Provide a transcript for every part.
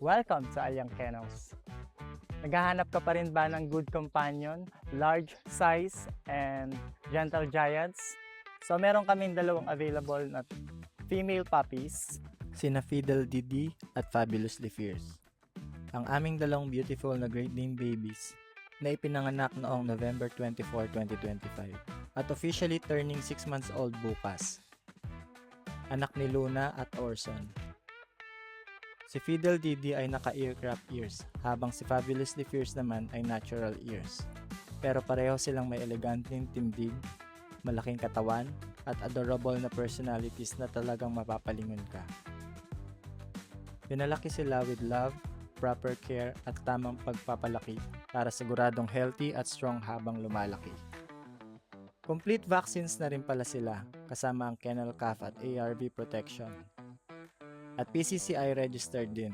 Welcome to Alyang Kennels. Naghahanap ka pa rin ba ng good companion, large size, and gentle giants? So meron kaming dalawang available na female puppies. Sina Fiddle Didi at Fabulously Fierce. Ang aming dalawang beautiful na Great Dane babies na ipinanganak noong November 24, 2025 at officially turning 6 months old bukas. Anak ni Luna at Orson. Si Fiddle Didi ay naka-earcraft ears, habang si Fabulously Fierce naman ay natural ears. Pero pareho silang may eleganteng tindig, malaking katawan, at adorable na personalities na talagang mapapalingon ka. Pinalaki sila with love, proper care, at tamang pagpapalaki para siguradong healthy at strong habang lumalaki. Complete vaccines na rin pala sila, kasama ang kennel cough at ARV protection. At PCCI registered din.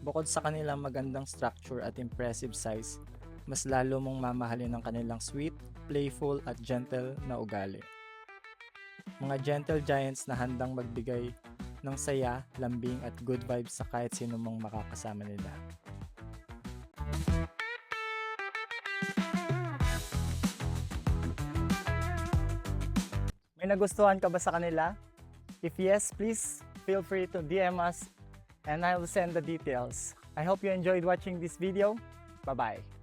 Bukod sa kanilang magandang structure at impressive size, mas lalo mong mamahalin ang kanilang sweet, playful at gentle na ugali. Mga gentle giants na handang magbigay ng saya, lambing at good vibes sa kahit sino mong makakasama nila. May nagustuhan ka ba sa kanila? If yes, please feel free to DM us and I will send the details. I hope you enjoyed watching this video. Bye-bye.